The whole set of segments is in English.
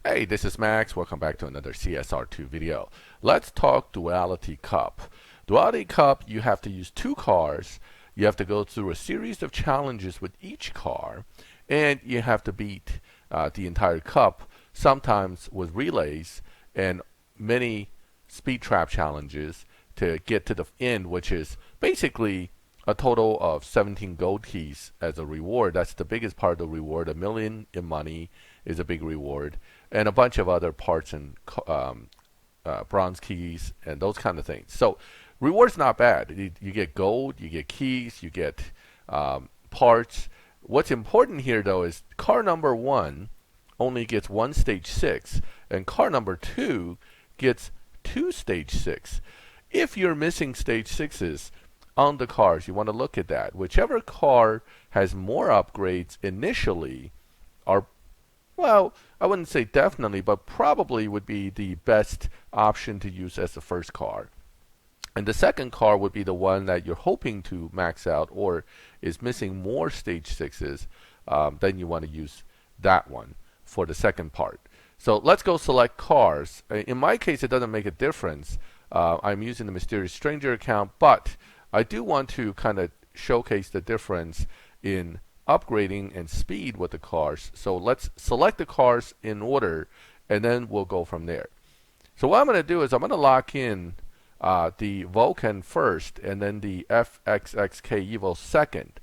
Hey, this is Max. Welcome back to another CSR2 video. Let's talk Duality Cup. Duality Cup, you have to use two cars. You have to go through a series of challenges with each car, and you have to beat the entire cup, sometimes with relays and many speed trap challenges to get to the end, which is basically a total of 17 gold keys as a reward. That's the biggest part of the reward. $1 million in money is a big reward, and a bunch of other parts and bronze keys and those kind of things. So rewards not bad. You get gold, you get keys, you get parts. What's important here though is car number 1 only gets 1 stage 6, and car number 2 gets 2 stage 6. If you're missing stage 6s on the cars, you want to look at that. Whichever car has more upgrades initially are, well, I wouldn't say definitely, but probably would be the best option to use as the first car. And the second car would be the one that you're hoping to max out or is missing more stage 6s. Then you want to use that one for the second part. So let's go select cars. In my case, it doesn't make a difference. I'm using the Mysterious Stranger account, but I do want to kind of showcase the difference in upgrading and speed with the cars. So let's select the cars in order, and then we'll go from there. So what I'm going to do is I'm going to lock in the Vulcan first, and then the FxxK Evo second.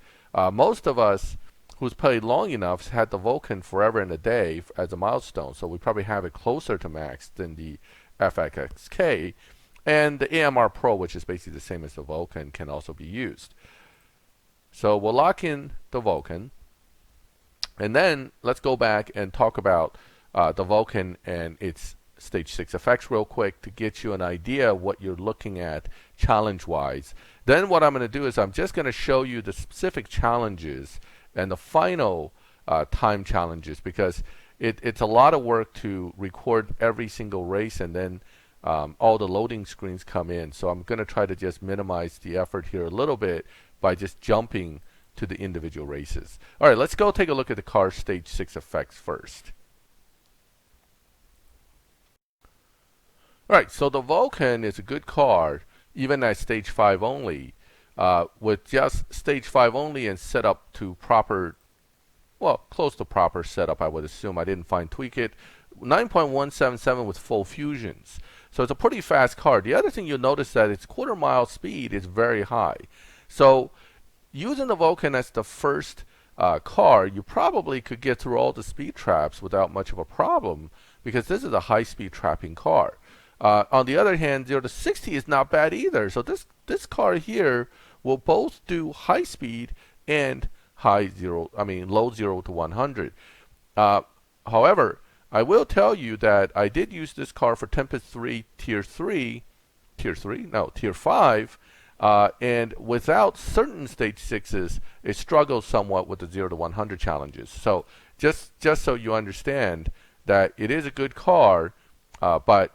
Most of us who's played long enough had the Vulcan forever and a day as a milestone, so we probably have it closer to max than the FxxK. And the AMR Pro, which is basically the same as the Vulcan, can also be used. So we'll lock in the Vulcan, and then let's go back and talk about the Vulcan and its stage 6 effects real quick to get you an idea of what you're looking at challenge-wise. Then what I'm going to do is I'm just going to show you the specific challenges and the final time challenges, because it's a lot of work to record every single race, and then all the loading screens come in. So I'm going to try to just minimize the effort here a little bit by just jumping to the individual races. All right, let's go take a look at the car stage 6 effects first. All right, so the Vulcan is a good car, even at stage 5 only, with just stage 5 only and set up to proper, well, close to proper setup, I would assume. I didn't fine tweak it. 9.177 with full fusions. So it's a pretty fast car. The other thing you'll notice that its quarter mile speed is very high. So using the Vulcan as the first car, you probably could get through all the speed traps without much of a problem, because this is a high speed trapping car. On the other hand, 0 to 60 is not bad either. So this car here will both do high speed and low 0 to 100. However, I will tell you that I did use this car for Tempest 3 Tier 5, and without certain stage 6s, it struggles somewhat with the 0 to 100 challenges. So just so you understand that it is a good car, but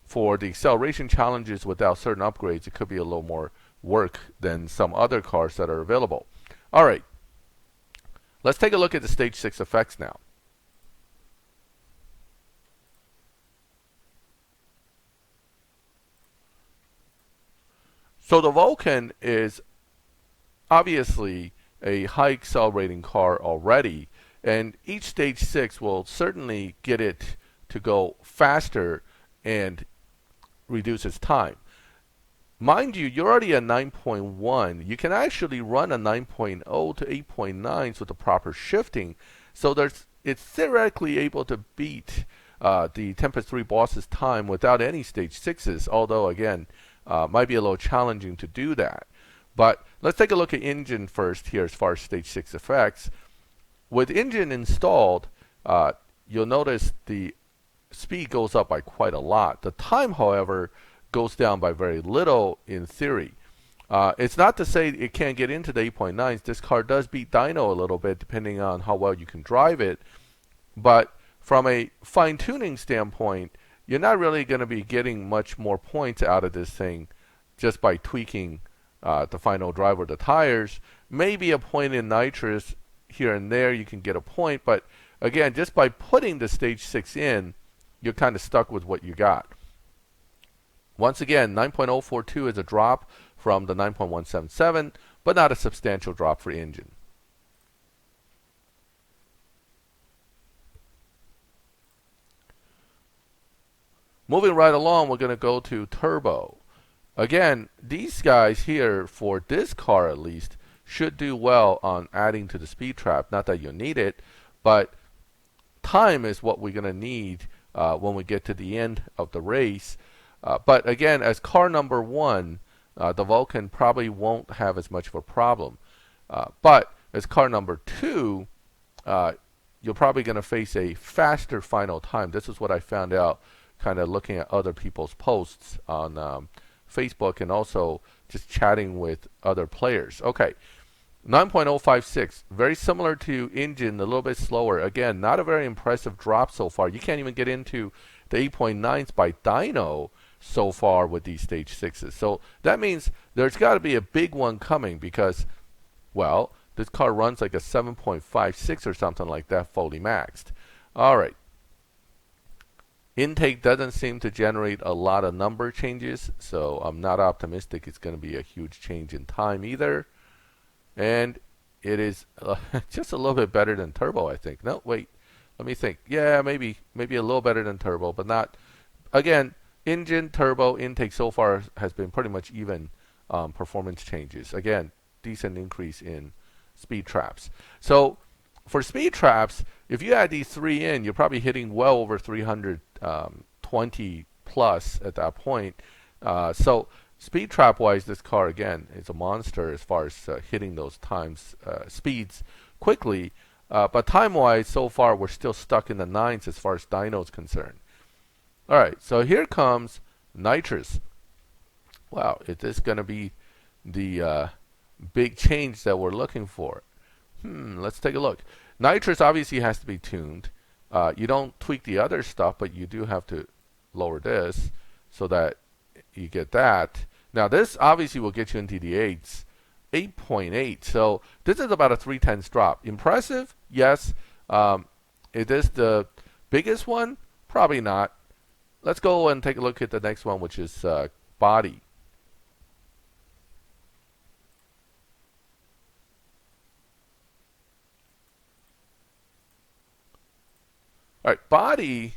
for the acceleration challenges without certain upgrades, it could be a little more work than some other cars that are available. All right, let's take a look at the stage 6 effects now. So the Vulcan is obviously a high accelerating car already, and each stage 6 will certainly get it to go faster and reduce its time. Mind you, you're already at 9.1. You can actually run a 9.0 to 8.9 with the proper shifting, so it's theoretically able to beat the Tempest 3 boss's time without any stage 6s, although again, might be a little challenging to do that. But let's take a look at engine first here as far as stage 6 effects. With engine installed, you'll notice the speed goes up by quite a lot. The time, however, goes down by very little in theory. It's not to say it can't get into the 8.9s. This car does beat Dyno a little bit depending on how well you can drive it. But from a fine-tuning standpoint, you're not really going to be getting much more points out of this thing just by tweaking the final drive or the tires. Maybe a point in Nitrous here and there you can get a point, but again, just by putting the stage 6 in, you're kind of stuck with what you got. Once again, 9.042 is a drop from the 9.177, but not a substantial drop for engine. Moving right along, we're going to go to turbo. Again, these guys here, for this car at least, should do well on adding to the speed trap. Not that you need it, but time is what we're going to need when we get to the end of the race. But again, as car number 1, the Vulcan probably won't have as much of a problem. But as car number 2, you're probably going to face a faster final time. This is what I found out kind of looking at other people's posts on Facebook and also just chatting with other players. Okay, 9.056, very similar to engine, a little bit slower. Again, not a very impressive drop so far. You can't even get into the 8.9s by dyno so far with these stage 6s. So that means there's got to be a big one coming because, well, this car runs like a 7.56 or something like that fully maxed. All right. Intake doesn't seem to generate a lot of number changes, so I'm not optimistic it's going to be a huge change in time either. And it is just a little bit better than turbo, I think. No, wait, let me think. Yeah, maybe a little better than turbo, but not. Again, engine, turbo, intake so far has been pretty much even performance changes. Again, decent increase in speed traps. So for speed traps, if you add these 3 in, you're probably hitting well over 320 plus at that point. So speed trap wise, this car again is a monster as far as hitting those times speeds quickly. But time wise, so far we're still stuck in the 9s as far as dyno is concerned. All right, so here comes Nitrous. Wow, is this going to be the big change that we're looking for? Let's take a look. Nitrous obviously has to be tuned. You don't tweak the other stuff, but you do have to lower this so that you get that. Now this obviously will get you into the 8s. 8.8. So this is about a 3/10 drop. Impressive? Yes. Is this the biggest one? Probably not. Let's go and take a look at the next one, which is body. All right, body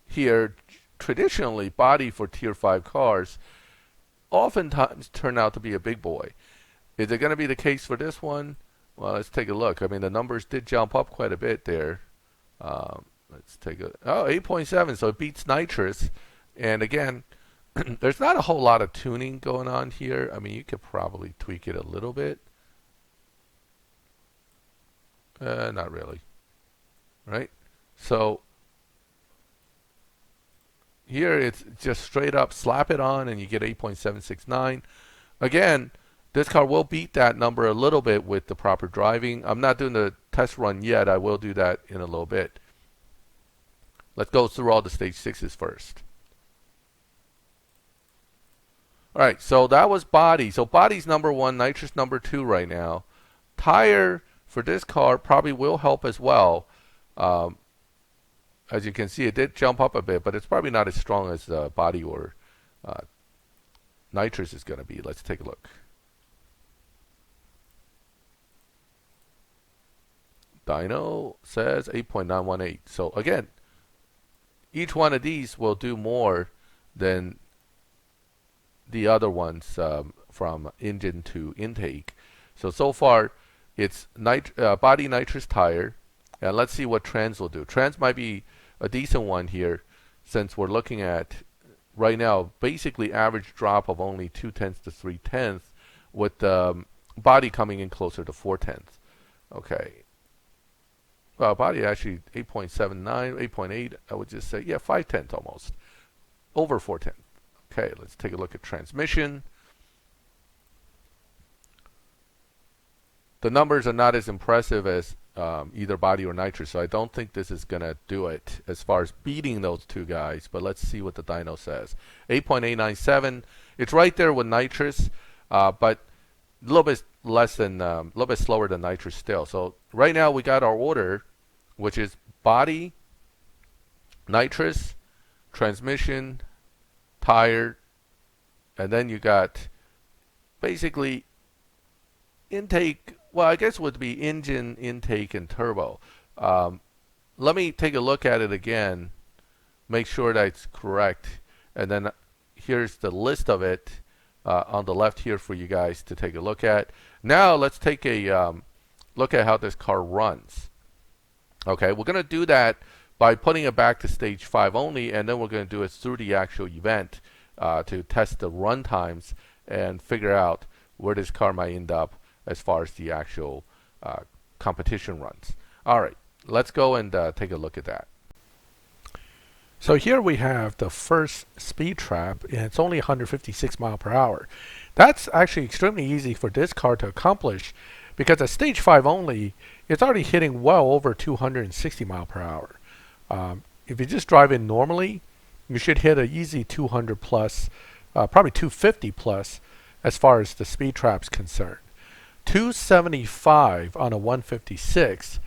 here, traditionally, body for Tier 5 cars oftentimes turn out to be a big boy. Is it going to be the case for this one? Well, let's take a look. I mean, the numbers did jump up quite a bit there. Let's take a... Oh, 8.7, so it beats Nitrous. And again, there's not a whole lot of tuning going on here. I mean, you could probably tweak it a little bit. Not really. Right? So here it's just straight up slap it on and you get 8.769. Again, this car will beat that number a little bit with the proper driving. I'm not doing the test run yet. I will do that in a little bit. Let's go through all the stage 6s first. All right, so that was body. So body's number 1, Nitrous number 2 right now. Tire for this car probably will help as well. As you can see, it did jump up a bit, but it's probably not as strong as body or Nitrous is going to be. Let's take a look. Dyno says 8.918. So again, each one of these will do more than the other ones from engine to intake. So far, it's body Nitrous tire. And let's see what trans will do. Trans might be a decent one here since we're looking at, right now, basically average drop of only 0.2 to 0.3 with the body coming in closer to 0.4. Okay. Well, body actually 8.79, 8.8, I would just say, yeah, 0.5 almost. Over 0.4. Okay, let's take a look at transmission. The numbers are not as impressive as either body or Nitrous, so I don't think this is going to do it as far as beating those two guys, but let's see what the dyno says. 8.897, it's right there with Nitrous, but a little bit less than, a little bit slower than Nitrous still. So right now we got our order, which is body, nitrous, transmission, tire, and then you got basically intake. Well, I guess it would be engine, intake, and turbo. Let me take a look at it again, make sure that's correct, and then here's the list of it on the left here for you guys to take a look at. Now let's take a look at how this car runs. Okay, we're going to do that by putting it back to stage 5 only, and then we're going to do it through the actual event to test the run times and figure out where this car might end up as far as the actual competition runs. All right, let's go and take a look at that. So here we have the first speed trap, and it's only 156 miles per hour. That's actually extremely easy for this car to accomplish because at stage 5 only, it's already hitting well over 260 miles per hour. If you just drive in normally, you should hit an easy 200 plus, probably 250 plus as far as the speed trap's concerned. 275 on a 156,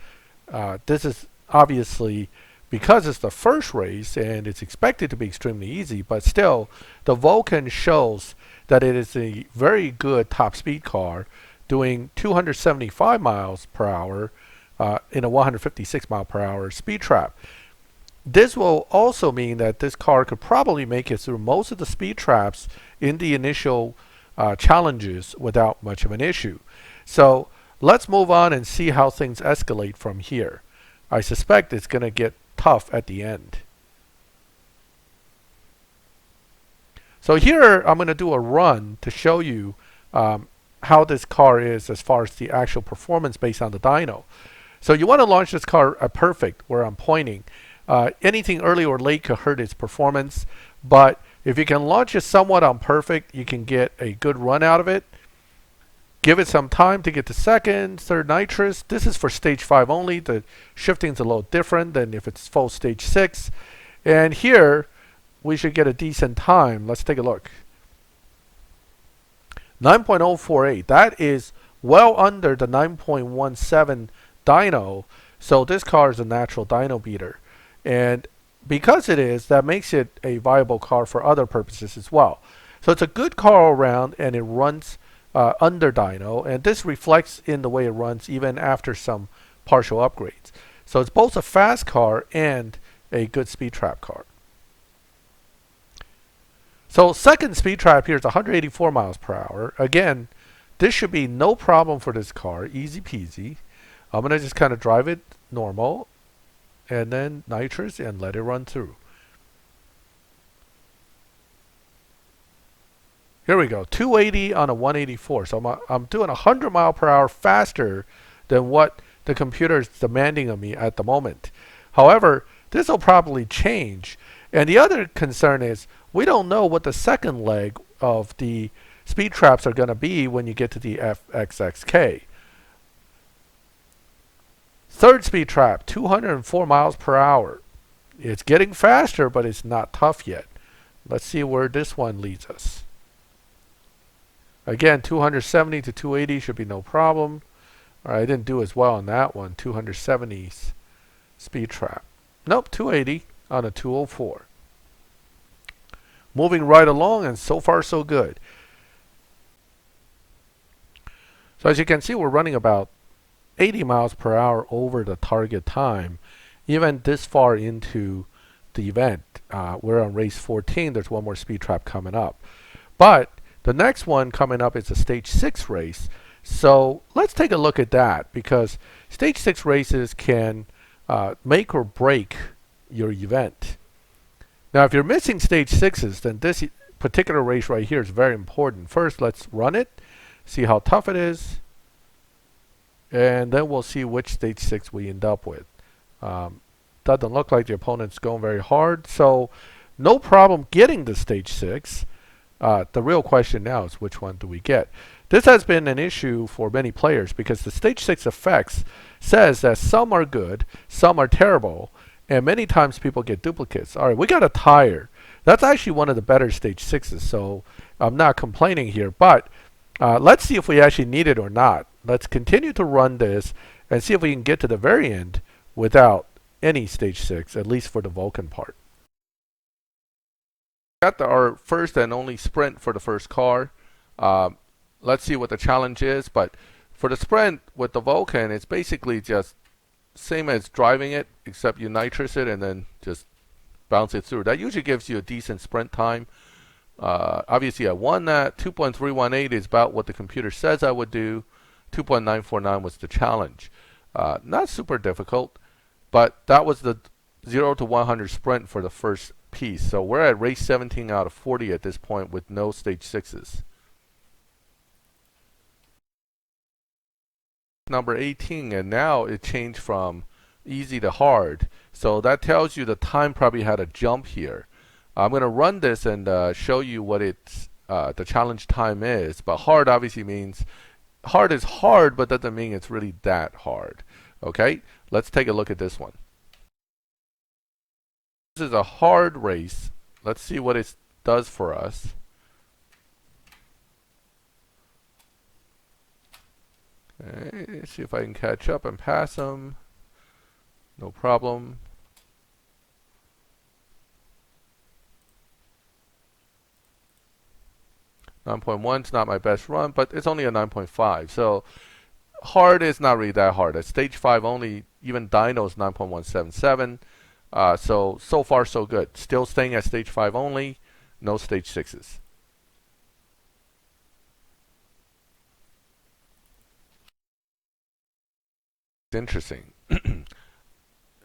this is obviously because it's the first race and it's expected to be extremely easy, but still the Vulcan shows that it is a very good top speed car doing 275 miles per hour in a 156 mile per hour speed trap. This will also mean that this car could probably make it through most of the speed traps in the initial challenges without much of an issue. So let's move on and see how things escalate from here. I suspect it's going to get tough at the end. So here I'm going to do a run to show you how this car is as far as the actual performance based on the dyno. So you want to launch this car at perfect where I'm pointing. Anything early or late could hurt its performance, but if you can launch it somewhat on perfect, you can get a good run out of it. Give it some time to get to second, third nitrous. This is for stage 5 only. The shifting is a little different than if it's full stage 6. And here, we should get a decent time. Let's take a look. 9.048. That is well under the 9.17 dyno. So this car is a natural dyno beater. And because it is, that makes it a viable car for other purposes as well. So it's a good car all around, and it runs under dyno, and this reflects in the way it runs even after some partial upgrades. So it's both a fast car and a good speed trap car. So second speed trap here is 184 miles per hour. Again, this should be no problem for this car, easy peasy. I'm going to just kind of drive it normal and then nitrous and let it run through. Here we go, 280 on a 184. So I'm doing 100 mile per hour faster than what the computer is demanding of me at the moment. However, this will probably change. And the other concern is we don't know what the second leg of the speed traps are going to be when you get to the FxXK. Third speed trap, 204 miles per hour. It's getting faster, but it's not tough yet. Let's see where this one leads us. Again, 270 to 280 should be no problem. All right, I didn't do as well on that one. 270 speed trap. Nope, 280 on a 204. Moving right along, and so far so good. So as you can see, we're running about 80 miles per hour over the target time, even this far into the event. We're on race 14. There's one more speed trap coming up. But the next one coming up is a stage 6 race. So let's take a look at that, because stage 6 races can make or break your event. Now, if you're missing stage 6s, then this particular race right here is very important. First, let's run it, see how tough it is, and then we'll see which stage 6 we end up with. Doesn't look like the opponent's going very hard, so no problem getting to stage 6. The real question now is which one do we get? This has been an issue for many players because the stage 6 effects says that some are good, some are terrible, and many times people get duplicates. All right, we got a tire. That's actually one of the better stage 6s, so I'm not complaining here, but let's see if we actually need it or not. Let's continue to run this and see if we can get to the very end without any stage 6, at least for the Vulcan part. Got our first and only sprint for the first car. Let's see what the challenge is, but for the sprint with the Vulcan, it's basically just same as driving it, except you nitrous it and then just bounce it through. That usually gives you a decent sprint time. Obviously I won that. 2.318 is about what the computer says I would do. 2.949 was the challenge. Not super difficult, but that was the 0 to 100 sprint for the first piece. So we're at race 17 out of 40 at this point with no stage 6s. Number 18, and now it changed from easy to hard. So that tells you the time probably had a jump here. I'm going to run this and show you what it's the challenge time is. But hard obviously means hard is hard, but doesn't mean it's really that hard. Okay, let's take a look at this one. This is a hard race. Let's see what it does for us. Okay, let's see if I can catch up and pass them. No problem. .1 is not my best run, but it's only a 9.5. So hard is not really that hard. At stage 5 only, even dyno's 9.177. So far so good. Still staying at stage 5 only, no stage 6s. Interesting.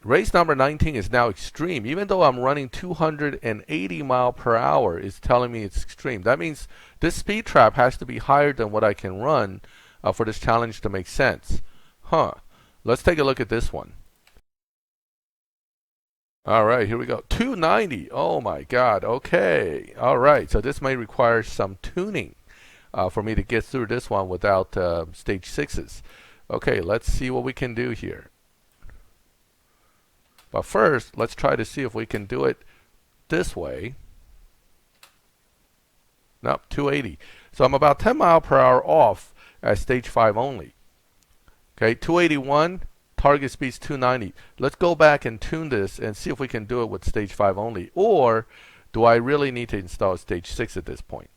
Race number 19 is now extreme. Even though I'm running 280 mile per hour, it's telling me it's extreme. That means this speed trap has to be higher than what I can run for this challenge to make sense. Let's take a look at this one. Alright, here we go. 290. Oh my god. Okay. Alright, so this may require some tuning for me to get through this one without stage 6s. Okay, let's see what we can do here. But first, let's try to see if we can do it this way. Nope, 280. So I'm about 10 mile per hour off at stage 5 only. Okay, 281, target speed's 290. Let's go back and tune this and see if we can do it with stage 5 only. Or do I really need to install stage 6 at this point?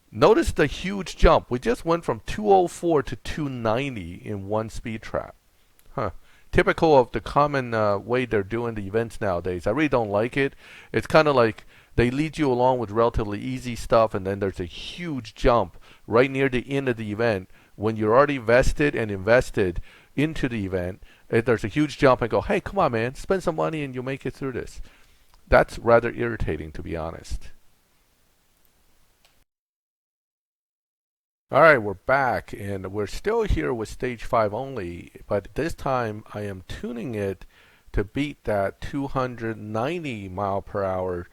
Notice the huge jump. We just went from 204 to 290 in one speed trap. Typical of the common way they're doing the events nowadays. I really don't like it. It's kind of like they lead you along with relatively easy stuff, and then there's a huge jump right near the end of the event when you're already vested and invested into the event. There's a huge jump and go, hey, come on, man, spend some money and you'll make it through this. That's rather irritating, to be honest. Alright, we're back, and we're still here with stage 5 only, but this time I am tuning it to beat that 290 mile per hour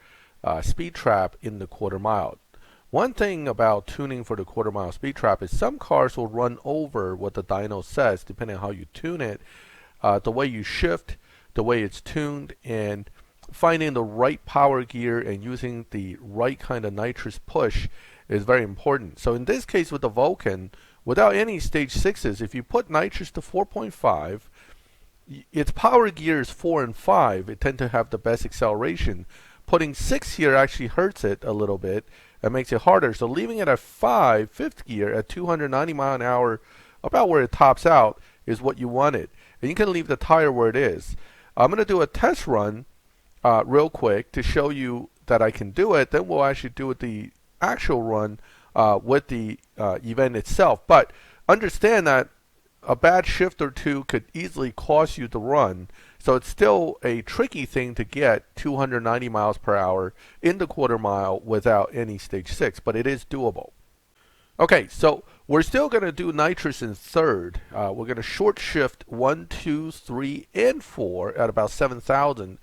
speed trap in the quarter mile. One thing about tuning for the quarter mile speed trap is some cars will run over what the dyno says depending on how you tune it, the way you shift, the way it's tuned, and finding the right power gear and using the right kind of nitrous push is very important. So in this case with the Vulcan, without any stage 6s, if you put nitrous to 4.5, its power gears 4 and 5, it tend to have the best acceleration. Putting 6 here actually hurts it a little bit and makes it harder. So leaving it at 5, fifth gear at 290 mile an hour, about where it tops out, is what you wanted. And you can leave the tire where it is. I'm going to do a test run real quick to show you that I can do it. Then we'll actually do the actual run with the event itself. But understand that a bad shift or two could easily cost you the run. So it's still a tricky thing to get 290 miles per hour in the quarter mile without any stage 6, but it is doable. Okay, so we're still going to do nitrous in third. We're going to short shift 1, 2, 3, and 4 at about 7,000,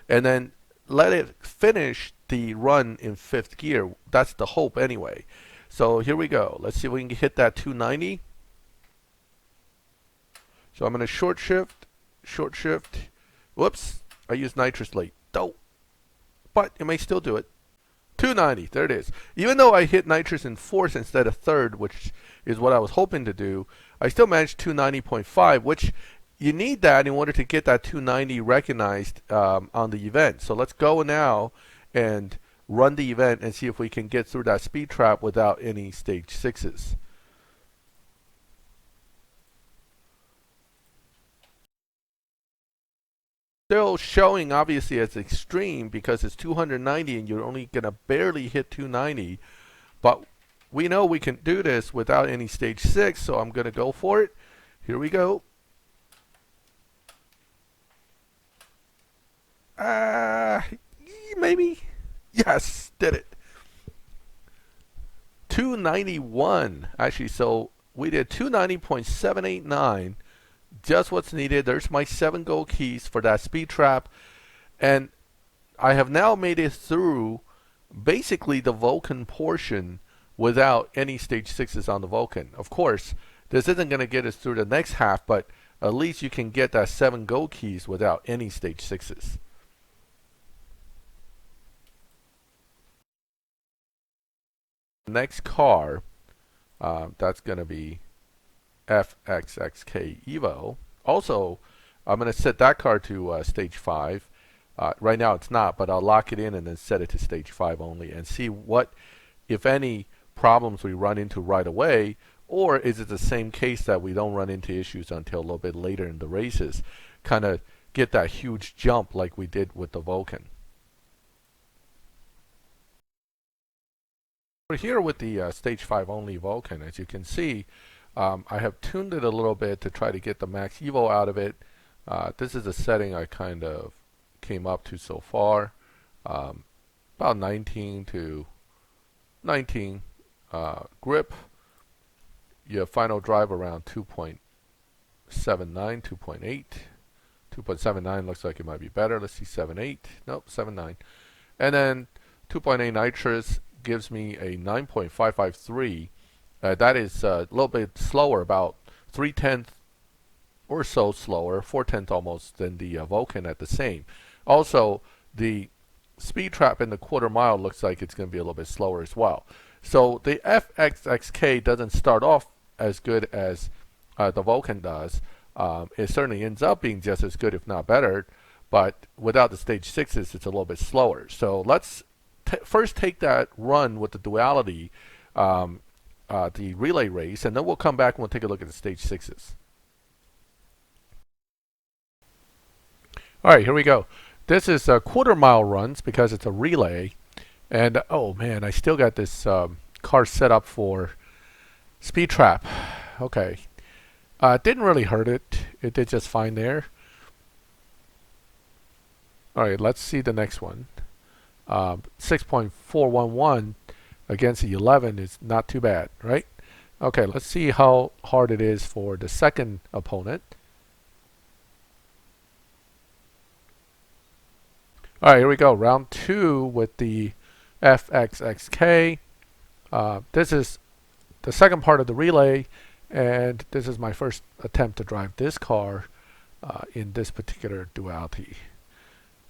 and then let it finish the run in fifth gear. That's the hope anyway. So here we go. Let's see if we can hit that 290. So I'm going to short shift. Whoops, I used nitrous late. Dope. But it may still do it. 290, there it is. Even though I hit nitrous in fourth instead of third, which is what I was hoping to do, I still managed 290.5, which you need that in order to get that 290 recognized on the event. So let's go now and run the event and see if we can get through that speed trap without any stage 6s. Still showing obviously as extreme because it's 290 and you're only going to barely hit 290, but we know we can do this without any stage 6, so I'm going to go for it. Here we go. Maybe. Yes, did it. 291 actually, so we did 290.789, just what's needed. There's my 7 gold keys for that speed trap, and I have now made it through basically the Vulcan portion without any stage 6s on the Vulcan. Of course, this isn't going to get us through the next half, but at least you can get that 7 gold keys without any stage 6s. Next car, that's going to be FxxK Evo. Also, I'm going to set that car to stage 5. Right now it's not, but I'll lock it in and then set it to stage 5 only and see what, if any, problems we run into right away, or is it the same case that we don't run into issues until a little bit later in the races, kind of get that huge jump like we did with the Vulcan. We're here with the stage 5 only Vulcan. As you can see, I have tuned it a little bit to try to get the max Evo out of it. This is a setting I kind of came up to so far, about 19 to 19 grip. You have final drive around 2.79, 2.8. 2.79 looks like it might be better. Let's see, 7.8. Nope, 7.9. And then 2.8 nitrous gives me a 9.553. That is a little bit slower, about 3/10 or so slower, 4/10 almost, than the Vulcan at the same. Also, the speed trap in the quarter mile looks like it's going to be a little bit slower as well. So the FxXK doesn't start off as good as the Vulcan does. It certainly ends up being just as good, if not better, but without the stage 6s, it's a little bit slower. So let's first take that run with the Duality, the relay race, and then we'll come back and we'll take a look at the stage 6s. Alright, here we go. This is quarter mile runs because it's a relay. And oh man, I still got this car set up for speed trap. Okay. Didn't really hurt it. It did just fine there. Alright, let's see the next one. 6.411 against the 11 is not too bad, right? Okay, let's see how hard it is for the second opponent. Alright, here we go. Round 2 with the FxXK. This is the second part of the relay, and this is my first attempt to drive this car in this particular Duality.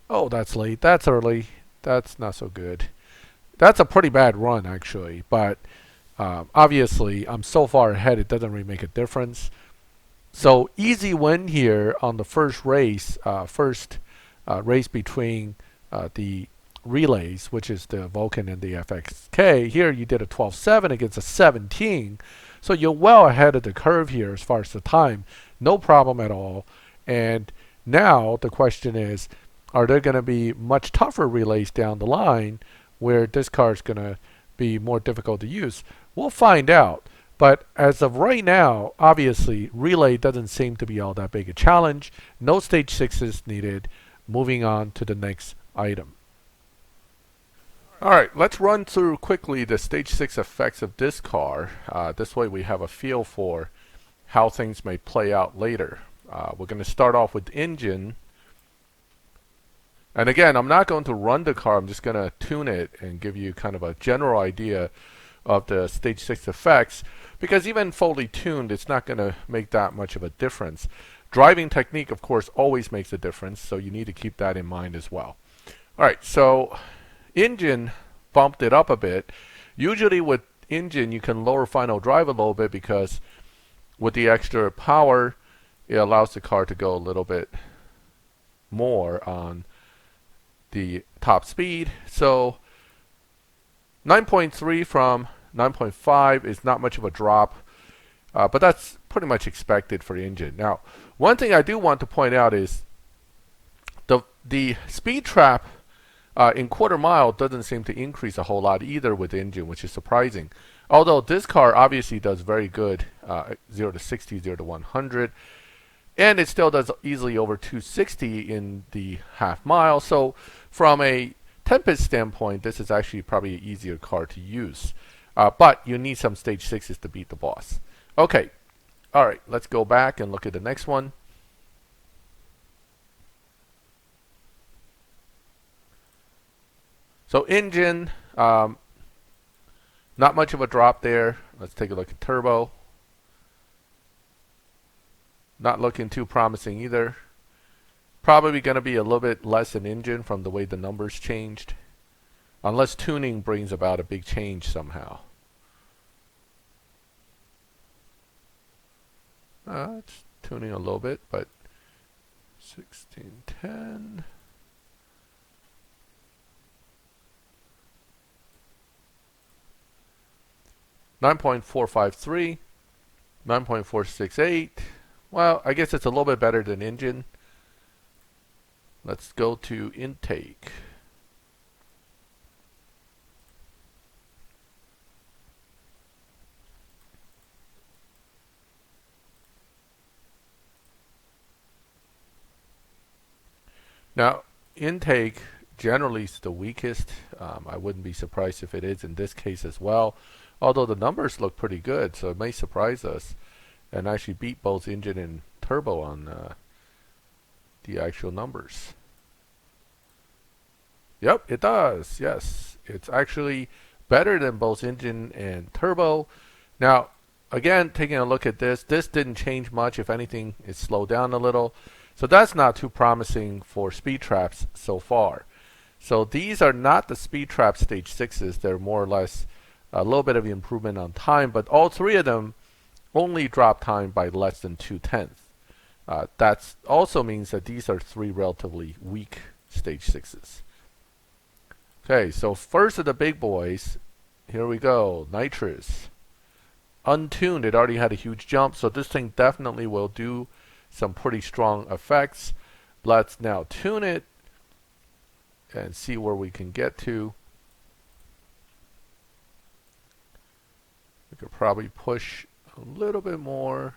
Oh, that's late. That's early. That's not so good. That's a pretty bad run, actually, but obviously I'm so far ahead it doesn't really make a difference. So easy win here on the first race, race between the relays, which is the Vulcan and the FxK. Here you did a 12.7 against a 17, so you're well ahead of the curve here as far as the time. No problem at all. And now the question is, are there going to be much tougher relays down the line where this car is going to be more difficult to use? We'll find out. But as of right now, obviously, relay doesn't seem to be all that big a challenge. No stage 6s needed. Moving on to the next item. Alright, let's run through quickly the stage 6 effects of this car. This way we have a feel for how things may play out later. We're going to start off with engine. And again, I'm not going to run the car, I'm just going to tune it and give you kind of a general idea of the stage 6 effects, because even fully tuned, it's not going to make that much of a difference. Driving technique, of course, always makes a difference, so you need to keep that in mind as well. Alright, so engine bumped it up a bit. Usually with engine, you can lower final drive a little bit because with the extra power, it allows the car to go a little bit more on the top speed. So 9.3 from 9.5 is not much of a drop, but that's pretty much expected for the engine. Now, one thing I do want to point out is the speed trap in quarter mile doesn't seem to increase a whole lot either with the engine, which is surprising. Although this car obviously does very good 0 to 60, 0 to 100, and it still does easily over 260 in the half mile. So from a Tempest standpoint, this is actually probably an easier car to use. But you need some stage 6s to beat the boss. Okay, all right, let's go back and look at the next one. So engine, not much of a drop there. Let's take a look at turbo. Not looking too promising either. Probably going to be a little bit less in engine from the way the numbers changed. Unless tuning brings about a big change somehow. It's tuning a little bit, but 1610. .453, 9.468. Well, I guess it's a little bit better than engine. Let's go to intake. Now, intake generally is the weakest. I wouldn't be surprised if it is in this case as well. Although the numbers look pretty good, so it may surprise us and actually beat both engine and turbo on the actual numbers. Yep, it does. Yes, it's actually better than both engine and turbo. Now, again, taking a look at this didn't change much. If anything, it slowed down a little. So that's not too promising for speed traps so far. So these are not the speed trap stage 6s. They're more or less a little bit of improvement on time, but all three of them only drop time by less than 2/10. That also means that these are three relatively weak stage 6s. Okay, so first of the big boys, here we go, Nitrous. Untuned, it already had a huge jump, so this thing definitely will do some pretty strong effects. Let's now tune it and see where we can get to. We could probably push a little bit more.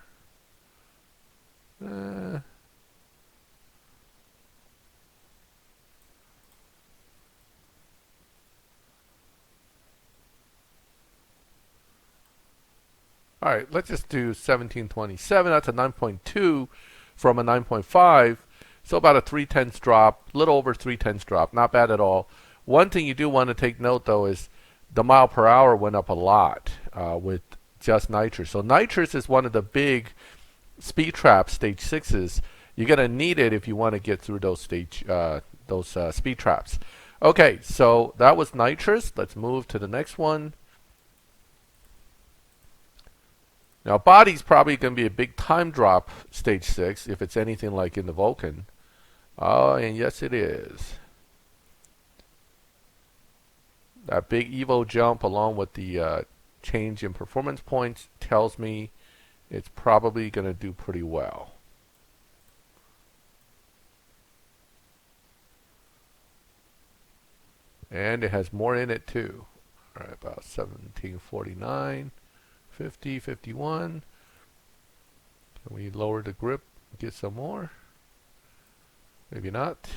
Alright, let's just do 1727. That's a 9.2 from a 9.5. So about a 3/10 drop, a little over 3/10 drop. Not bad at all. One thing you do want to take note though is the mile per hour went up a lot with just Nitrous. So Nitrous is one of the big speed trap stage 6s. You're going to need it if you want to get through those speed traps. Okay, so that was Nitrous. Let's move to the next one. Now body's probably going to be a big time drop stage 6 if it's anything like in the Vulcan. Oh, and yes it is. That big Evo jump along with the change in performance points tells me it's probably going to do pretty well. And it has more in it too. All right, about 1749, 50, 51. Can we lower the grip, get some more? Maybe not.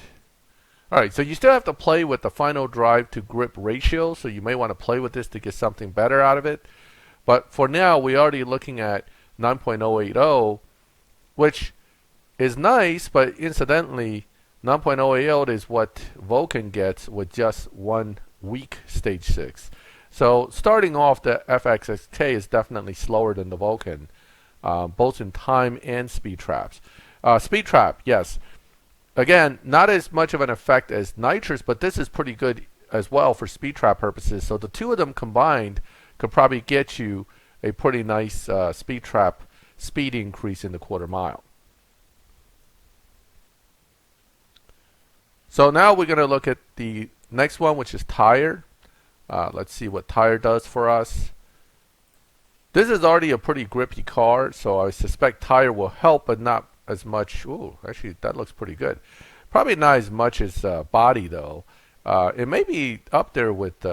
Alright, so you still have to play with the final drive to grip ratio, so you may want to play with this to get something better out of it. But for now, we're already looking at 9.080, which is nice, but incidentally, 9.080 is what Vulcan gets with just one weak stage 6. So starting off, the FxXK is definitely slower than the Vulcan, both in time and speed traps. Speed trap, yes. Again, not as much of an effect as Nitrous, but this is pretty good as well for speed trap purposes. So the two of them combined could probably get you a pretty nice speed trap speed increase in the quarter mile. So now we're going to look at the next one, which is tire. Let's see what tire does for us. This is already a pretty grippy car, so I suspect tire will help, but not as much. Ooh, actually, that looks pretty good. Probably not as much as body, though. It may be up there with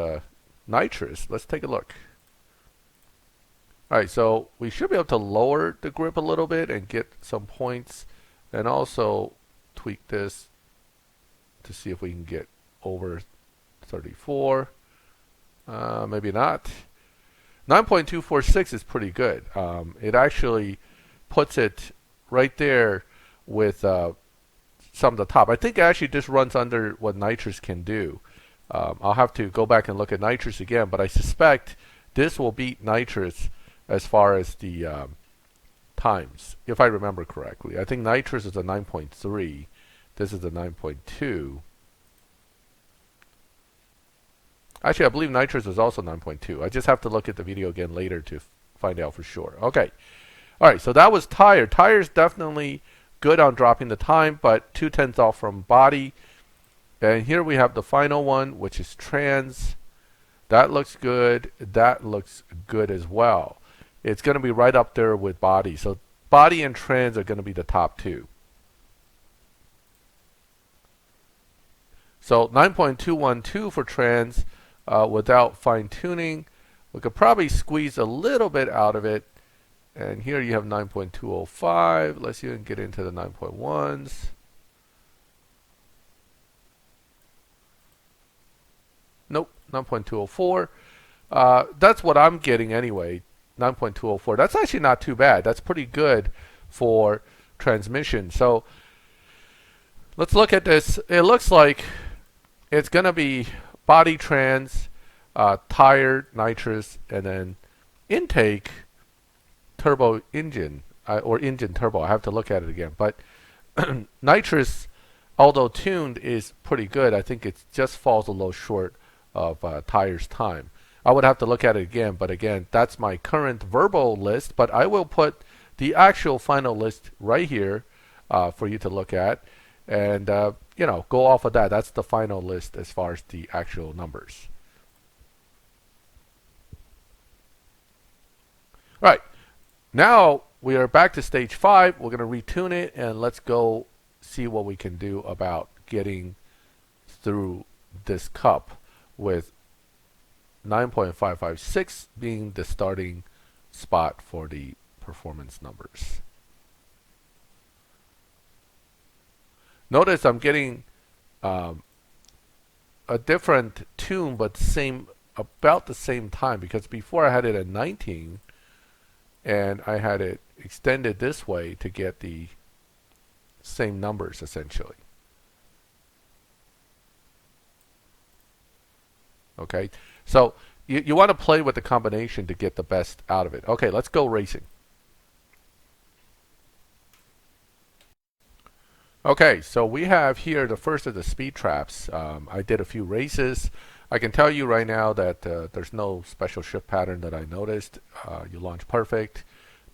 Nitrous. Let's take a look. Alright, so we should be able to lower the grip a little bit and get some points, and also tweak this to see if we can get over 34. Maybe not. 9.246 is pretty good. It actually puts it right there with some of the top. I think actually this runs under what Nitrous can do. I'll have to go back and look at Nitrous again, but I suspect this will beat Nitrous as far as the times, if I remember correctly. I think Nitrous is a 9.3. This is a 9.2. Actually, I believe Nitrous is also 9.2. I just have to look at the video again later to find out for sure. Okay. Alright, so that was tire. Tire is definitely good on dropping the time, but 2/10 off from body. And here we have the final one, which is trans. That looks good. That looks good as well. It's going to be right up there with body. So body and trans are going to be the top two. So 9.212 for trans without fine tuning. We could probably squeeze a little bit out of it. And here you have 9.205. Let's see if we can get into the 9.1s. Nope, 9.204. That's what I'm getting anyway, 9.204. That's actually not too bad. That's pretty good for transmission. So let's look at this. It looks like it's going to be body trans, tire, nitrous, and then intake, turbo engine, or engine turbo. I have to look at it again. But nitrous, although tuned, is pretty good. I think it just falls a little short of tire's time. I would have to look at it again, but again, that's my current verbal list, but I will put the actual final list right here for you to look at, and you know, go off of that. That's the final list as far as the actual numbers. Right, now we are back to stage 5. We're going to retune it, and let's go see what we can do about getting through this cup with 9.556 being the starting spot for the performance numbers. Notice I'm getting a different tune, but about the same time, because before I had it at 19 and I had it extended this way to get the same numbers essentially. Okay, so you want to play with the combination to get the best out of it. Okay, let's go racing. Okay, so we have here the first of the speed traps. I did a few races. I can tell you right now that there's no special shift pattern that I noticed. You launch perfect.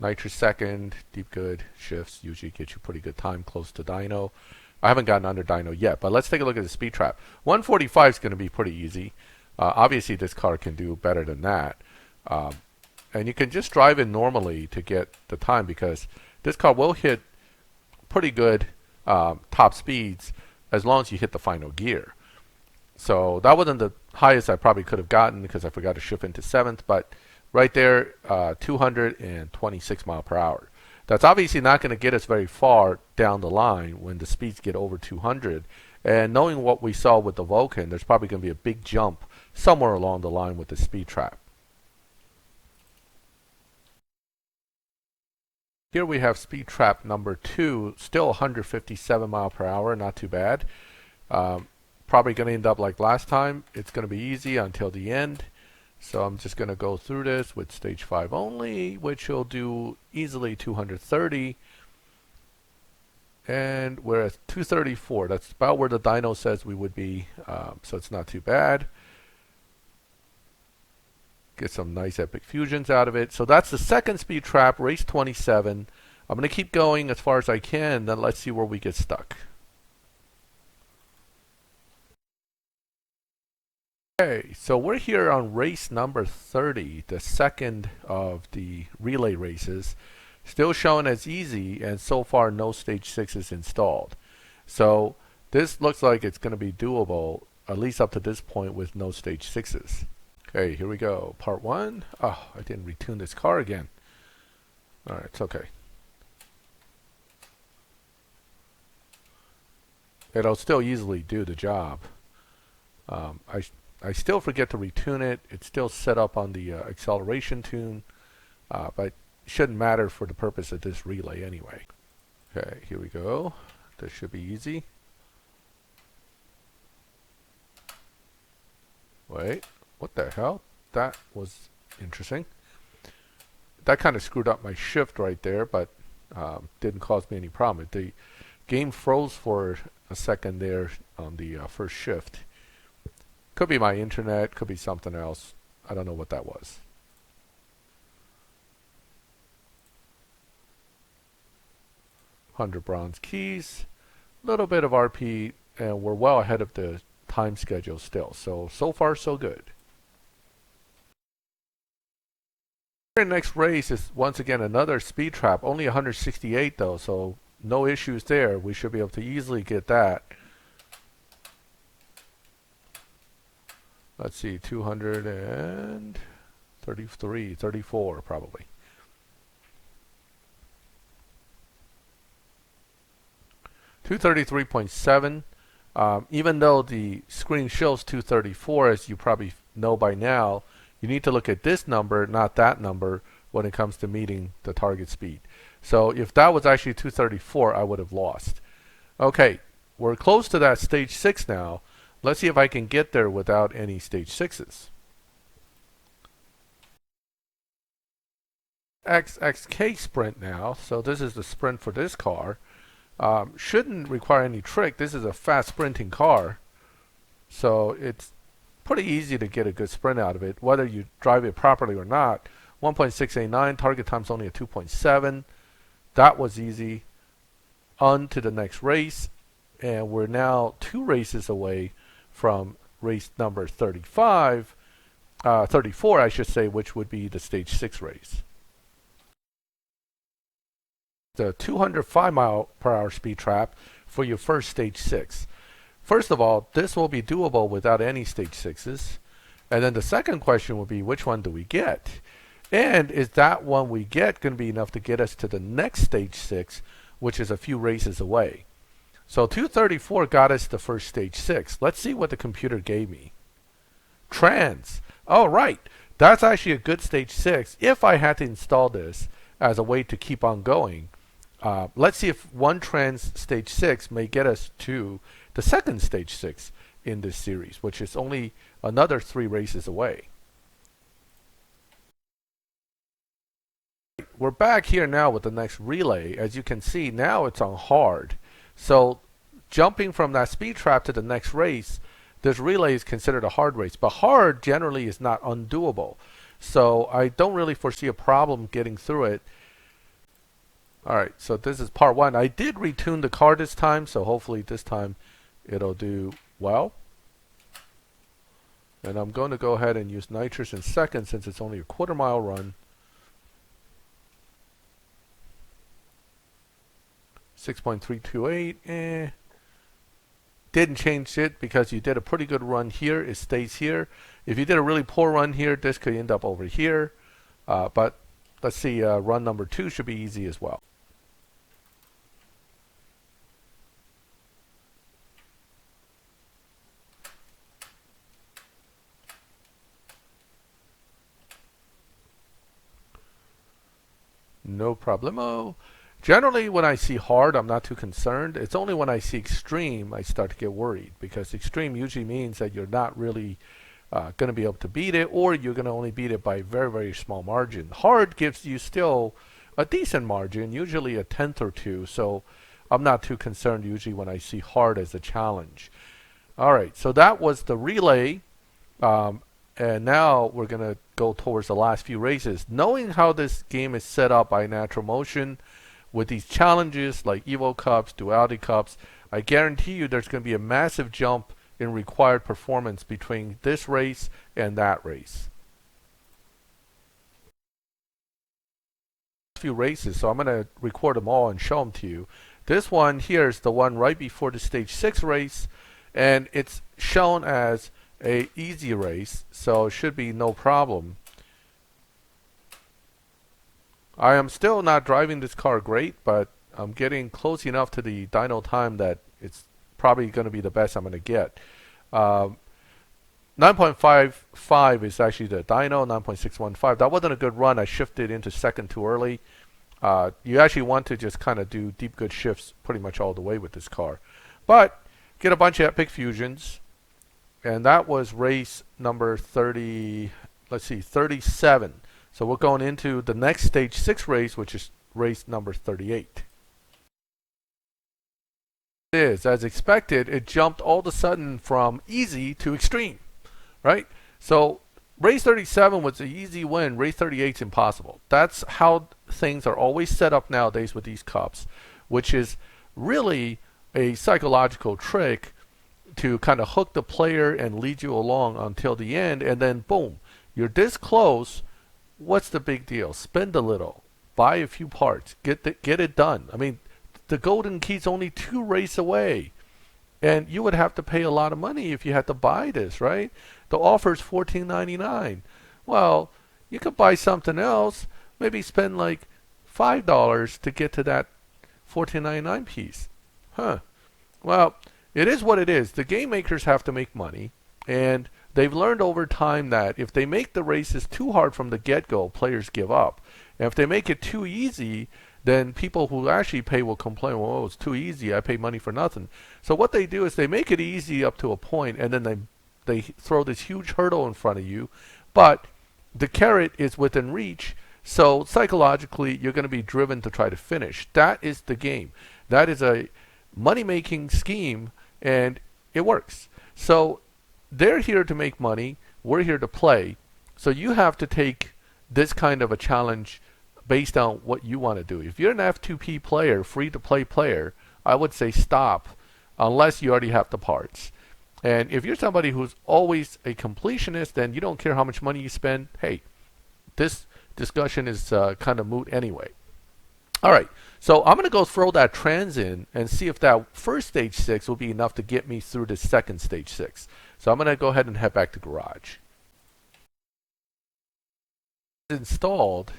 Nitrous second, deep good shifts usually get you pretty good time close to dyno. I haven't gotten under dyno yet, but let's take a look at the speed trap. 145 is going to be pretty easy. Obviously, this car can do better than that. And you can just drive in normally to get the time, because this car will hit pretty good top speeds as long as you hit the final gear. So that wasn't the highest I probably could have gotten because I forgot to shift into 7th, but right there, 226 mile per hour. That's obviously not going to get us very far down the line when the speeds get over 200. And knowing what we saw with the Vulcan, there's probably going to be a big jump somewhere along the line with the speed trap. Here we have speed trap number 2, still 157 mile per hour, not too bad. Probably going to end up like last time. It's going to be easy until the end. So I'm just going to go through this with stage 5 only, which will do easily 230. And we're at 234. That's about where the dyno says we would be, so it's not too bad. Get some nice epic fusions out of it. So that's the second speed trap, race 27. I'm going to keep going as far as I can, then let's see where we get stuck. Okay, so we're here on race number 30, the second of the relay races. Still showing as easy, and so far no stage 6s installed. So this looks like it's going to be doable, at least up to this point, with no stage 6s. Okay, here we go. Part 1. Oh, I didn't retune this car again. Alright, it's okay. It'll still easily do the job. I still forget to retune it. It's still set up on the acceleration tune, but it shouldn't matter for the purpose of this relay anyway. Okay, here we go. This should be easy. Wait, what the hell? That was interesting. That kind of screwed up my shift right there, but didn't cause me any problem. The game froze for a second there on the first shift. Could be my internet, could be something else. I don't know what that was. $100 bronze keys, little bit of RP, and we're well ahead of the time schedule still. So far so good. Our next race is once again another speed trap, only 168 though, so no issues there. We should be able to easily get that. Let's see, 233, 34 probably. $233.7. Even though the screen shows 234, as you probably know by now, you need to look at this number, not that number, when it comes to meeting the target speed. So if that was actually 234, I would have lost. Okay, we're close to that stage 6 now. Let's see if I can get there without any stage 6s. FxxK sprint now. So this is the sprint for this car. Shouldn't require any trick. This is a fast sprinting car. So it's pretty easy to get a good sprint out of it, whether you drive it properly or not. 1.689, target time's only a 2.7. That was easy. On to the next race. And we're now 2 races away from race number 34 I should say, which would be the stage 6 race. The 205 mile per hour speed trap for your first stage 6. First of all, this will be doable without any stage 6s. And then the second question will be, which one do we get? And is that one we get going to be enough to get us to the next stage 6, which is a few races away? So 234 got us the first stage 6. Let's see what the computer gave me. Trans. Oh, right. That's actually a good stage 6 if I had to install this as a way to keep on going. Let's see if one trans stage 6 may get us to the second stage 6 in this series, which is only another 3 races away. We're back here now with the next relay. As you can see, now it's on hard. So jumping from that speed trap to the next race, this relay is considered a hard race. But hard generally is not undoable. So I don't really foresee a problem getting through it. Alright, so this is part 1. I did retune the car this time, so hopefully this time it'll do well. And I'm going to go ahead and use Nitrous in second since it's only a quarter-mile run. 6.328, didn't change it because you did a pretty good run here. It stays here. If you did a really poor run here, this could end up over here. But let's see, run number 2 should be easy as well. No problemo. Generally, when I see hard, I'm not too concerned. It's only when I see extreme I start to get worried, because extreme usually means that you're not really going to be able to beat it, or you're going to only beat it by a very, very small margin. Hard gives you still a decent margin, usually a tenth or two, so I'm not too concerned usually when I see hard as a challenge. Alright, so that was the relay, and now we're going to go towards the last few races. Knowing how this game is set up by Natural Motion, with these challenges like Evo Cups, Duality Cups, I guarantee you there's going to be a massive jump in required performance between this race and that race. Few races, so I'm going to record them all and show them to you. This one here is the one right before the stage 6 race, and it's shown as a easy race, so it should be no problem. I am still not driving this car great, but I'm getting close enough to the dyno time that it's probably going to be the best I'm going to get. 9.55 is actually the dyno, 9.615. That wasn't a good run. I shifted into second too early. You actually want to just kind of do deep good shifts pretty much all the way with this car. But get a bunch of epic fusions. And that was race number 37. So we're going into the next stage 6 race, which is race number 38. It is, as expected, it jumped all of a sudden from easy to extreme. Right? So race 37 was an easy win. Race 38 is impossible. That's how things are always set up nowadays with these cups, which is really a psychological trick to kind of hook the player and lead you along until the end, and then boom, you're this close. What's the big deal? Spend a little, buy a few parts, get it done. I mean, the golden key's only 2 races away. And you would have to pay a lot of money if you had to buy this, right? The offer is $14.99. Well, you could buy something else, maybe spend like $5 to get to that $14.99 piece. Well, it is what it is. The game makers have to make money, and they've learned over time that if they make the races too hard from the get-go, players give up. And if they make it too easy, then people who actually pay will complain, well, it's too easy, I pay money for nothing. So what they do is they make it easy up to a point, and then they throw this huge hurdle in front of you, but the carrot is within reach, so psychologically you're going to be driven to try to finish. That is the game. That is a money-making scheme, and it works. So they're here to make money, we're here to play, so you have to take this kind of a challenge based on what you want to do. If you're an F2P player, free-to-play player, I would say stop unless you already have the parts. And if you're somebody who's always a completionist, then you don't care how much money you spend. Hey, this discussion is kind of moot anyway. All right, so I'm going to go throw that trans in and see if that first stage 6 will be enough to get me through the second stage 6. So I'm going to go ahead and head back to garage. Installed.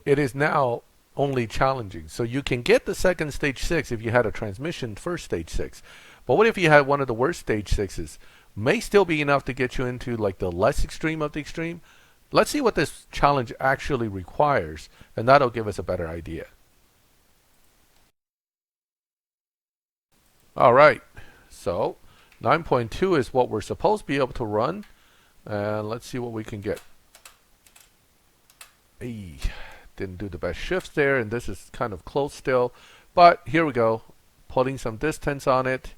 It is now only challenging. So you can get the second stage 6 if you had a transmission first stage 6. But what if you had one of the worst stage 6s? May still be enough to get you into like the less extreme of the extreme. Let's see what this challenge actually requires, and that'll give us a better idea. Alright, so 9.2 is what we're supposed to be able to run. And let's see what we can get. Hey. Didn't do the best shifts there, and this is kind of close still, but here we go, putting some distance on it.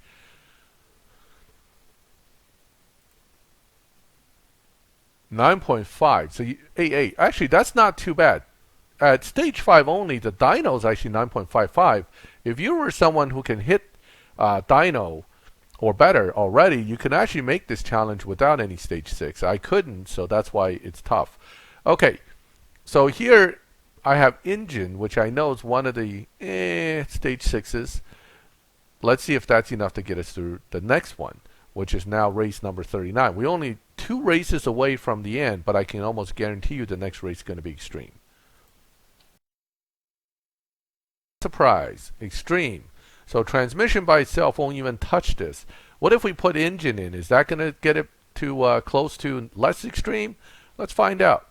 .5. So hey, actually that's not too bad. At stage 5 only, the dyno is actually 9.55. If you were someone who can hit dyno or better already, you can actually make this challenge without any stage 6. I couldn't, so that's why it's tough. Okay, so here I have engine, which I know is one of the stage 6s. Let's see if that's enough to get us through the next one, which is now race number 39. We're only 2 races away from the end, but I can almost guarantee you the next race is going to be extreme. Surprise, extreme. So transmission by itself won't even touch this. What if we put engine in? Is that going to get it to close to less extreme? Let's find out.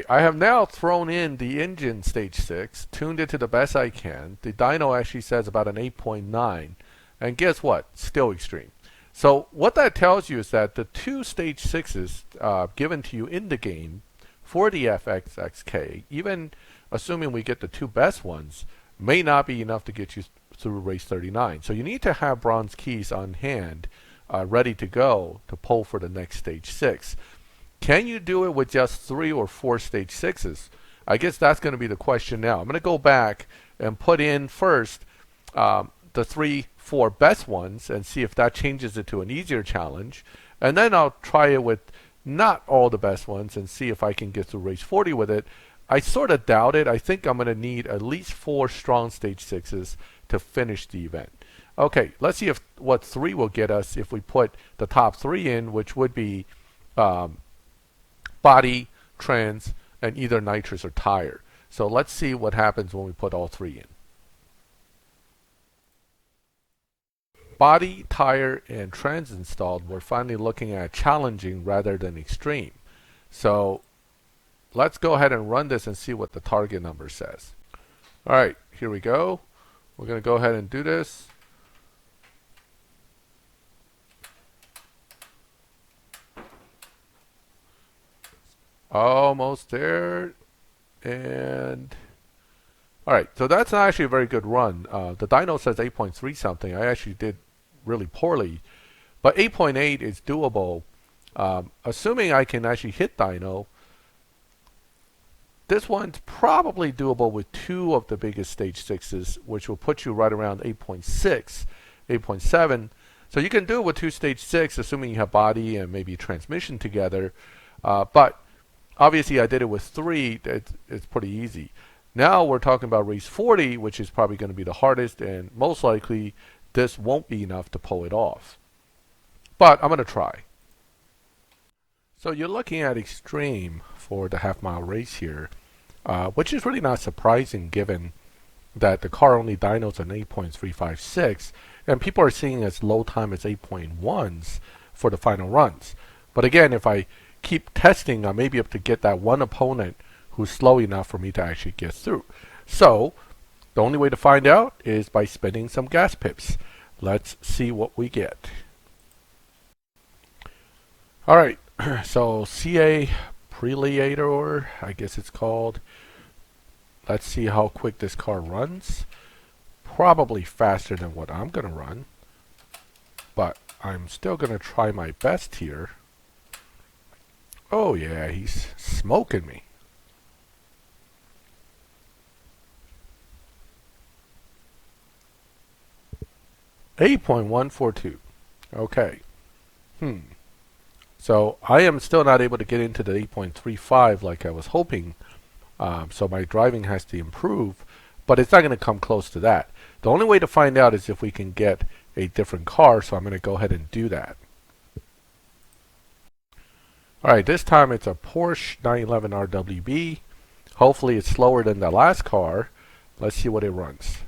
I have now thrown in the engine stage 6, tuned it to the best I can. The dyno actually says about an 8.9, and guess what? Still extreme. So what that tells you is that the 2 stage 6s given to you in the game for the FxXK, even assuming we get the 2 best ones, may not be enough to get you through race 39. So you need to have bronze keys on hand, ready to go to pull for the next stage 6. Can you do it with just 3 or 4 stage 6s? I guess that's going to be the question now. I'm going to go back and put in first the the 3-4 best ones and see if that changes it to an easier challenge. And then I'll try it with not all the best ones and see if I can get through race 40 with it. I sort of doubt it. I think I'm going to need at least 4 strong stage 6s to finish the event. Okay, let's see if what 3 will get us if we put the top 3 in, which would be body, trans, and either nitrous or tire. So let's see what happens when we put all 3 in. Body, tire, and trans installed. We're finally looking at challenging rather than extreme. So let's go ahead and run this and see what the target number says. Alright, here we go. We're going to go ahead and do this. Almost there. And alright, so that's not actually a very good run. The dyno says 8.3 something. I actually did really poorly. But 8.8 is doable. Assuming I can actually hit dyno, this one's probably doable with 2 of the biggest stage 6s, which will put you right around 8.6, 8.7. So you can do it with 2 stage 6, assuming you have body and maybe transmission together. But obviously I did it with 3. It's pretty easy. Now we're talking about race 40, which is probably going to be the hardest, and most likely this won't be enough to pull it off. But I'm going to try. So you're looking at extreme for the half-mile race here, which is really not surprising given that the car only dynos an 8.356, and people are seeing as low time as 8.1s for the final runs. But again, if I keep testing, I may be able to get that one opponent who's slow enough for me to actually get through. So the only way to find out is by spending some gas pips. Let's see what we get. Alright, so CA Prelator, I guess it's called. Let's see how quick this car runs. Probably faster than what I'm going to run, but I'm still going to try my best here. Oh yeah, he's smoking me. .142. Okay. So I am still not able to get into the 8.35 like I was hoping. So my driving has to improve, but it's not going to come close to that. The only way to find out is if we can get a different car, so I'm going to go ahead and do that. Alright, this time it's a Porsche 911 RWB. Hopefully it's slower than the last car. Let's see what it runs.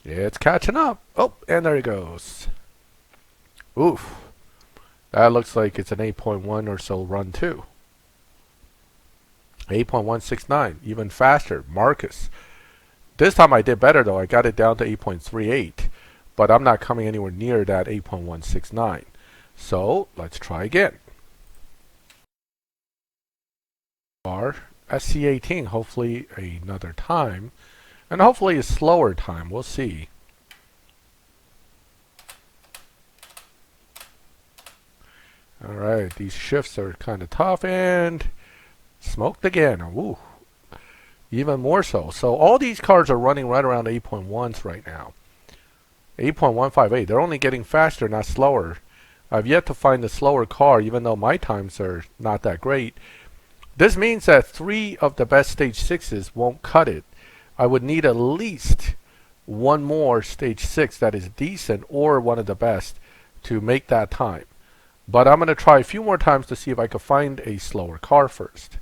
Yeah, it's catching up. Oh, and there it goes. Oof. That looks like it's an 8.1 or so run too. 8.169, even faster. Marcus. This time I did better though. I got it down to 8.38. But I'm not coming anywhere near that 8.169. So let's try again. SC18, hopefully another time. And hopefully a slower time. We'll see. Alright, these shifts are kind of tough, and smoked again. Ooh, even more so. So all these cars are running right around 8.1s right now. 8.158. They're only getting faster, not slower. I've yet to find a slower car, even though my times are not that great. This means that 3 of the best stage 6s won't cut it. I would need at least 1 more stage 6 that is decent or one of the best to make that time. But I'm going to try a few more times to see if I can find a slower car first.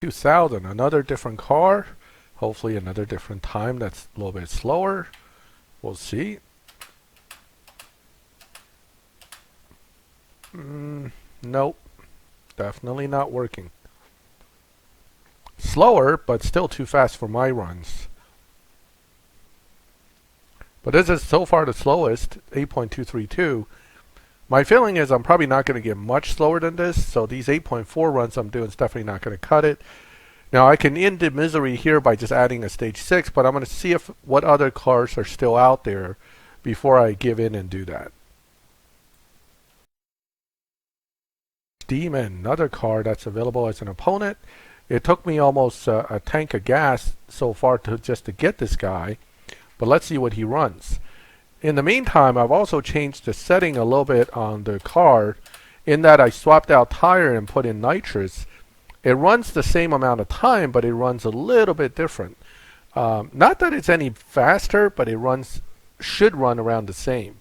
2000, another different car. Hopefully another different time that's a little bit slower. We'll see. Nope. Definitely not working. Slower, but still too fast for my runs. But this is so far the slowest, 8.232. My feeling is I'm probably not going to get much slower than this, so these 8.4 runs I'm doing is definitely not going to cut it. Now I can end the misery here by just adding a stage 6, but I'm going to see if what other cars are still out there before I give in and do that. Demon, another car that's available as an opponent. It took me almost a tank of gas so far just to get this guy, but let's see what he runs. In the meantime, I've also changed the setting a little bit on the car in that I swapped out tire and put in nitrous. It runs the same amount of time, but it runs a little bit different. Not that it's any faster, but it should run around the same.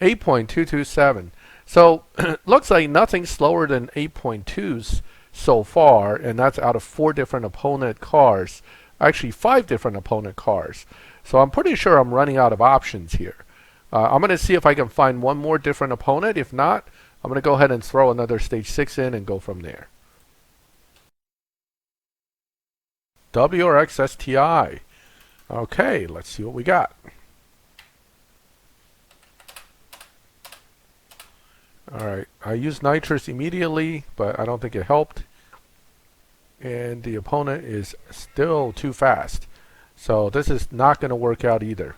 8.227. So looks like nothing slower than 8.2s so far, and that's out of 4 different opponent cars. Actually 5 different opponent cars. So I'm pretty sure I'm running out of options here. I'm going to see if I can find one more different opponent. If not, I'm going to go ahead and throw another stage 6 in and go from there. WRX STI. Okay, let's see what we got. Alright, I used nitrous immediately, but I don't think it helped. And the opponent is still too fast. So this is not going to work out either.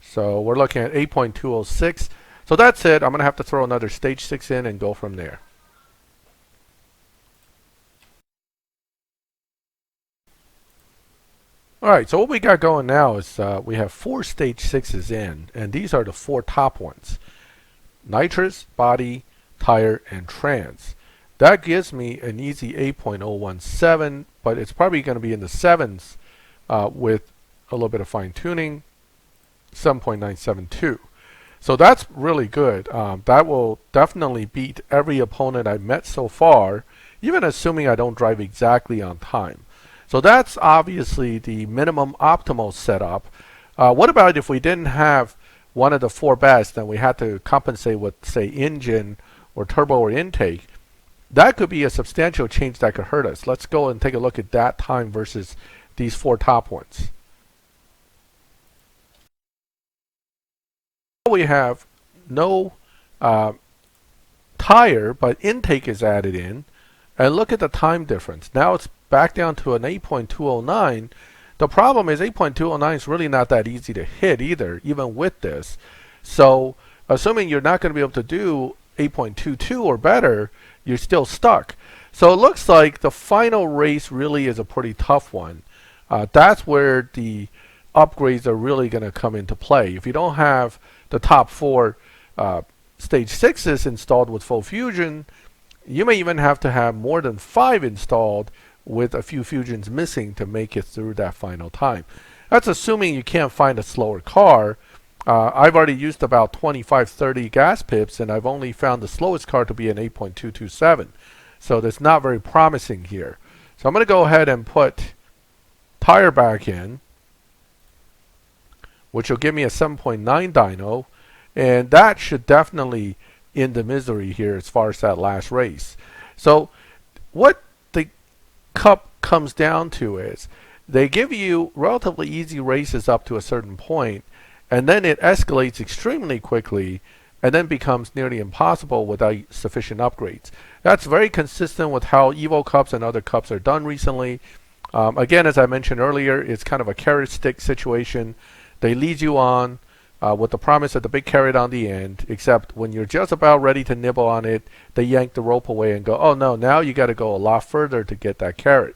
So we're looking at 8.206. So that's it. I'm going to have to throw another stage 6 in and go from there. Alright, so what we got going now is we have 4 stage 6s in, and these are the 4 top ones. Nitrous, body, tire, and trans. That gives me an easy 8.017, but it's probably going to be in the 7s with a little bit of fine tuning, 7.972. So that's really good. That will definitely beat every opponent I've met so far, even assuming I don't drive exactly on time. So that's obviously the minimum optimal setup. What about if we didn't have one of the 4 best and we had to compensate with, say, engine or turbo or intake? That could be a substantial change that could hurt us. Let's go and take a look at that time versus these 4 top ones. We have no tire, but intake is added in. And look at the time difference. Now it's back down to an 8.209. The problem is 8.209 is really not that easy to hit either, even with this. So assuming you're not going to be able to do 8.22 or better, you're still stuck. So it looks like the final race really is a pretty tough one. That's where the upgrades are really going to come into play. If you don't have the top 4 stage 6s installed with full fusion, you may even have to have more than 5 installed with a few fusions missing to make it through that final time. That's assuming you can't find a slower car. I've already used about 25-30 gas pips, and I've only found the slowest car to be an 8.227. So that's not very promising here. So I'm going to go ahead and put tire back in, which will give me a 7.9 dyno, and that should definitely end the misery here as far as that last race. So what the Cup comes down to is they give you relatively easy races up to a certain point, and then it escalates extremely quickly and then becomes nearly impossible without sufficient upgrades. That's very consistent with how Evo Cups and other Cups are done recently. Again, as I mentioned earlier, it's kind of a carrot stick situation. They lead you on with the promise of the big carrot on the end, except when you're just about ready to nibble on it, they yank the rope away and go, oh no, now you got to go a lot further to get that carrot.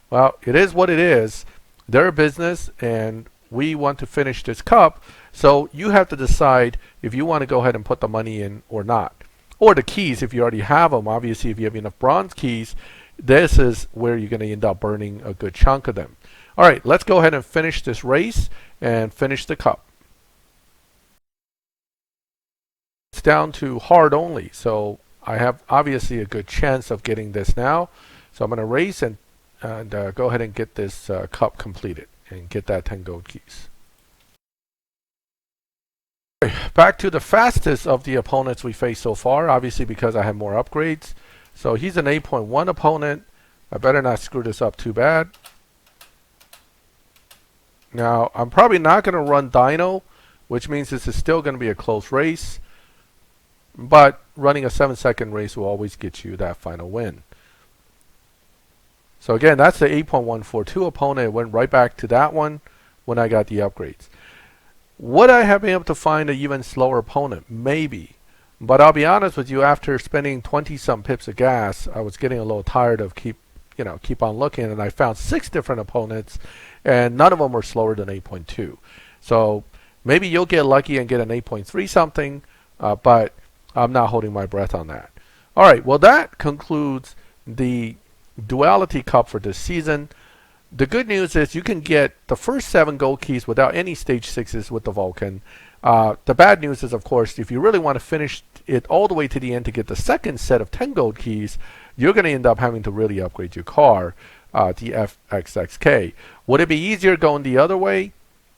Well, it is what it is. They're a business, and we want to finish this Cup, so you have to decide if you want to go ahead and put the money in or not. Or the keys, if you already have them. Obviously, if you have enough bronze keys, this is where you're going to end up burning a good chunk of them. All right, let's go ahead and finish this race and finish the Cup. It's down to hard only, so I have obviously a good chance of getting this now. So I'm going to race and go ahead and get this Cup completed and get that 10 gold keys. Back to the fastest of the opponents we faced so far, obviously because I have more upgrades. So he's an 8.1 opponent. I better not screw this up too bad. Now, I'm probably not going to run dyno, which means this is still going to be a close race. But running a 7-second race will always get you that final win. So again, that's the 8.142 opponent. It went right back to that one when I got the upgrades. Would I have been able to find an even slower opponent? Maybe. But I'll be honest with you, after spending 20 some pips of gas, I was getting a little tired of keep on looking, and I found 6 different opponents, and none of them were slower than 8.2. So maybe you'll get lucky and get an 8.3 something, but I'm not holding my breath on that. All right, well, that concludes the Duality Cup for this season. The good news is you can get the first 7 gold keys without any stage 6s with the Vulcan. The bad news is, of course, if you really want to finish it all the way to the end to get the second set of 10 gold keys, you're going to end up having to really upgrade your car, the FxXK. Would it be easier going the other way?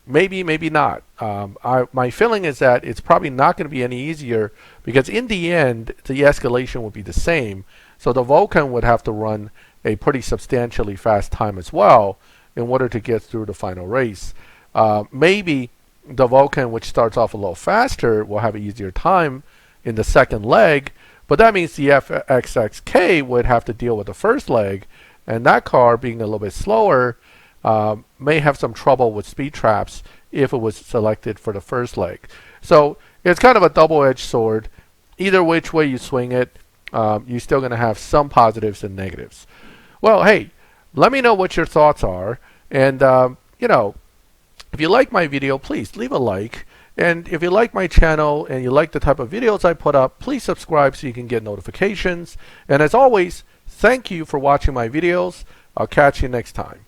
Maybe, maybe not. My feeling is that it's probably not going to be any easier, because in the end, the escalation would be the same. So the Vulcan would have to run a pretty substantially fast time as well in order to get through the final race. Maybe the Vulcan, which starts off a little faster, will have an easier time in the second leg, but that means the FxXK would have to deal with the first leg, and that car, being a little bit slower, may have some trouble with speed traps if it was selected for the first leg. So it's kind of a double-edged sword. Either which way you swing it, you're still going to have some positives and negatives. Well, hey, let me know what your thoughts are, and if you like my video, please leave a like. And if you like my channel and you like the type of videos I put up, please subscribe so you can get notifications. And as always, thank you for watching my videos. I'll catch you next time.